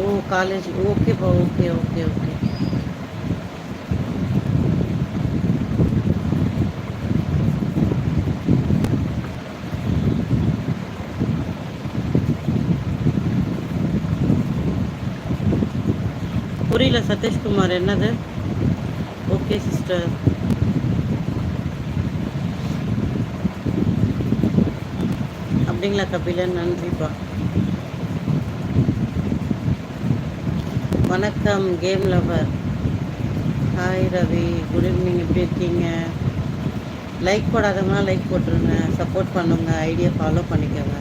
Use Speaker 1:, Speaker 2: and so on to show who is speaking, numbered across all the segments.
Speaker 1: ஓ college ஓகேப்பா, okay okay okay. புரியல சதீஷ்குமார் என்னது? Okay sister. அப்படிங்களா கபிலன், நன்றிப்பா. வணக்கம் game lover. Hi Ravi, good evening, எப்படி இருக்கீங்க? லைக் போடாதவங்களாம் லைக் போட்டுருங்க, சப்போர்ட் பண்ணுங்க, ஐடியா ஃபாலோ பண்ணிக்கோங்க.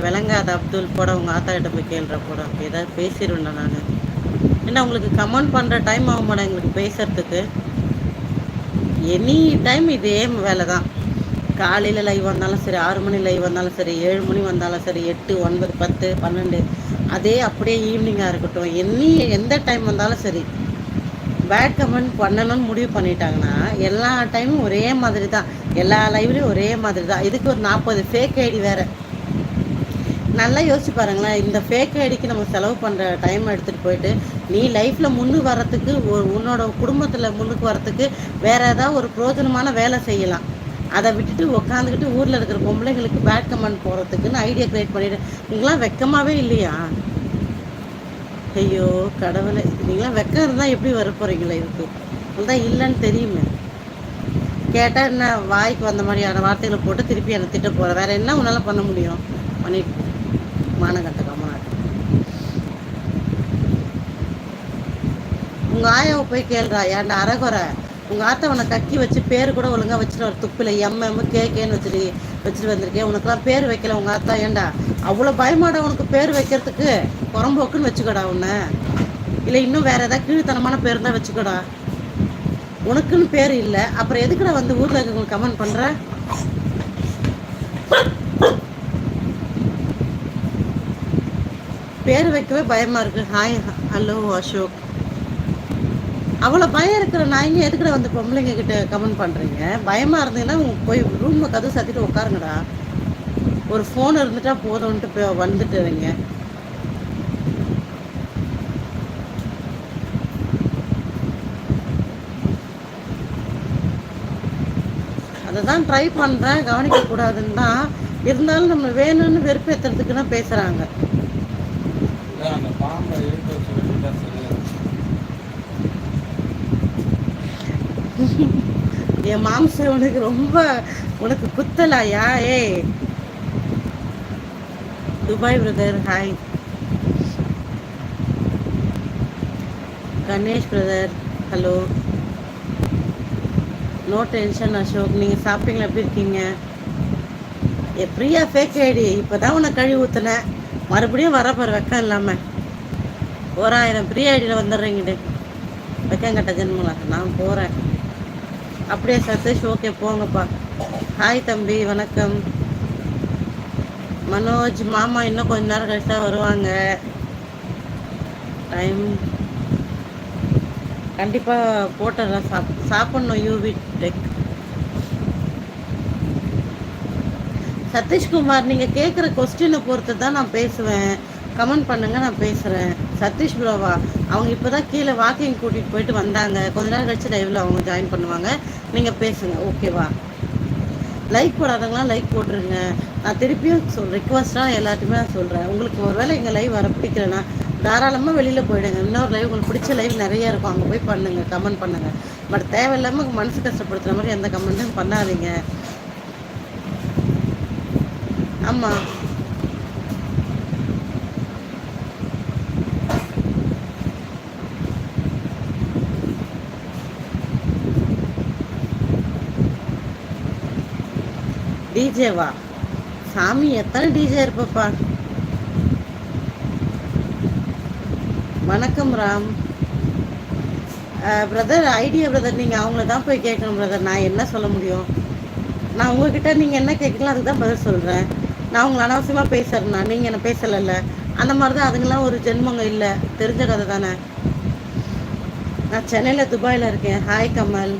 Speaker 1: விளங்காத அப்துல் போட உங்கள் ஆத்தா கிட்ட போய் கேள்ற போட ஏதாவது பேசிடுவேன் நான். ஏன்னா உங்களுக்கு கமெண்ட் பண்ணுற டைம் ஆக மாட்டேன் எங்களுக்கு பேசுறதுக்கு. எனி டைம் இதே வேலை தான். காலையில் லைவ் வந்தாலும் சரி, 6 மணி லைவ் வந்தாலும் சரி, 7 மணி வந்தாலும் சரி, 8, 9, 10, 12, அதே அப்படியே ஈவினிங்காக இருக்கட்டும், எந்த டைம் வந்தாலும் சரி, பேட் கமெண்ட் பண்ணணும்னு முடிவு பண்ணிட்டாங்கன்னா எல்லா டைமும் ஒரே மாதிரி தான், எல்லா லைவ்லேயும் ஒரே மாதிரி தான். இதுக்கு ஒரு 40 ஃபேக் ஐடி வேறு. நல்லா யோசிச்சு பாருங்களேன், இந்த ஃபேக் ஐடிக்கு நம்ம செலவு பண்ணுற டைம் எடுத்துகிட்டு போயிட்டு நீ லைஃப்பில் முன்னுக்கு வர்றதுக்கு, உன்னோட குடும்பத்தில் முன்னுக்கு வர்றதுக்கு வேறு ஏதாவது ஒரு பிரோஜனமான வேலை செய்யலாம். அதை விட்டுட்டு உட்காந்துக்கிட்டு ஊரில் இருக்கிற பொம்பளைங்களுக்கு பேட் கமெண்ட் போகிறதுக்குன்னு ஐடியா க்ரியேட் பண்ணிட்டு நீங்களாம் வெக்கமாகவே இல்லையா? ஐயோ கடவுளை, நீங்களாம் வெக்கம் இருந்தால் எப்படி வர போகிறீங்களா? இதுக்கு அதுதான் இல்லைன்னு தெரியுமே. கேட்டால் என்ன வாய்க்கு வந்த மாதிரியான வார்த்தைகளை போட்டு திருப்பி என்னை திட்ட போகிறேன். வேறு என்ன உன்னால் பண்ண முடியும்? பண்ணிட்டு மானகட்ட கம்மநாட்டு. உங்கள் ஆயாவை போய் கேள்றா, ஏன்டா அறகுறை உங்கள் ஆத்தா உன்னை கக்கி வச்சு பேர் கூட ஒழுங்காக வச்சுட்டு ஒரு துப்பில் கேன்னு வச்சுட்டு வந்திருக்கேன். உனக்குலாம் பேர் வைக்கல உங்கள் ஆத்தா. ஏன்டா அவ்வளோ பயமாடா உனக்கு பேர் வைக்கிறதுக்கு? புறம்போக்குன்னு வச்சுக்கடா உன்னை. இல்லை இன்னும் வேறு ஏதாவது கீழ்த்தனமான பேர் தான் வச்சுக்கடா. உனக்குன்னு பேர் இல்லை, அப்புறம் எதுக்குடா வந்து ஊரில் இருக்கவங்களுக்கு கமெண்ட் பண்ணுற? பேர் வைக்கவே பயமாக இருக்குது. Hi hello Ashok. அவ்வளோ பயம் இருக்கிற நாய்ங்க எதுக்குட வந்து பொம்பளைங்க கிட்ட கமெண்ட் பண்ணுறீங்க? பயமாக இருந்தீங்கன்னா போய் ரூமில் கதவு சாத்திட்டு உட்காருங்கடா. ஒரு ஃபோன் இருந்துட்டா போதும்ன்ட்டு போய் வந்துட்டுறீங்க. அதை தான் ட்ரை பண்ணுறேன், கவனிக்கக்கூடாதுன்னு தான். இருந்தாலும் நம்ம வேணும்னு வெறுப்பேற்றுறதுக்குன்னா பேசுகிறாங்க. என் மாம்சம் உனக்கு ரொம்ப உனக்கு குத்தலாயா? ஏய் Dubai brother hi. Ganesh brother hello. No tension Ashok. நீங்கள் சாப்பிட்டீங்களா? எப்படி இருக்கீங்க? எப்படியா ஃபேக் ஐடி இப்போ தான் உன்னை கழுவி ஊற்றுனேன், மறுபடியும் வரப்போகிற வெக்கம் இல்லாமல் 1000 ஃப்ரீ ஐடியில் வந்துடுறீங்கட்டு. வெக்கம் கட்ட ஜென்மங்களா? நான் போகிறேன். அப்படியே சதீஷ் ஓகே போங்கப்பா. ஹாய் தம்பி வணக்கம். மனோஜ் மாமா இன்னும் கொஞ்ச நேரம் கழிச்சா வருவாங்க. டைம் கண்டிப்பாக போட்டுடலாம். சாப்பிட்ணும். UV tech. சதீஷ்குமார் நீங்கள் கேட்குற கொஸ்டினை பொறுத்து தான் நான் பேசுவேன். கமெண்ட் பண்ணுங்க, நான் பேசுகிறேன். சதீஷ் ப்ரோவா அவங்க இப்போ தான் கீழே வாக்கிங் கூட்டிகிட்டு போயிட்டு வந்தாங்க. கொஞ்ச நேரம் கழிச்சு லைவில் அவங்க ஜாயின் பண்ணுவாங்க. நீங்கள் பேசுங்க ஓகேவா? லைக் போடாதவங்களாம் லைக் போட்டுருங்க. நான் திருப்பியும் ரிக்வஸ்ட்டாக எல்லாத்தையுமே நான் சொல்கிறேன். உங்களுக்கு ஒரு வேளை எங்கள் லைவ் வர பிடிக்கலன்னா தாராளமாக வெளியில் போயிடுங்க. இன்னொரு லைவ் உங்களுக்கு பிடிச்ச லைவ் நிறைய இருக்கும், அங்கே போய் பண்ணுங்கள், கமெண்ட் பண்ணுங்கள். பட் தேவையில்லாமல் மனசு கஷ்டப்படுத்துகிற மாதிரி எந்த கமெண்ட்டும் பண்ணாதீங்க. ஆமாம் டிஜேவா? சாமி எத்தனை டிஜே இருப்பப்பா. வணக்கம் ராம் பிரதர். ஐடியா பிரதர், நீங்கள் அவங்கள தான் போய் கேட்கணும் பிரதர். நான் என்ன சொல்ல முடியும்? நான் உங்ககிட்ட நீங்கள் என்ன கேட்கலாம் அதுக்கு தான் பதில் சொல்கிறேன். நான் உங்களை அனாவசியமாக பேசுகிறேன்னா நீங்கள் என்ன பேசலைல்ல? அந்த மாதிரி தான் அதுங்களாம் ஒரு ஜென்மங்க இல்லை, தெரிஞ்ச கதை தானே. நான் சென்னையில் துபாயில் இருக்கேன். ஹாய் கமல்.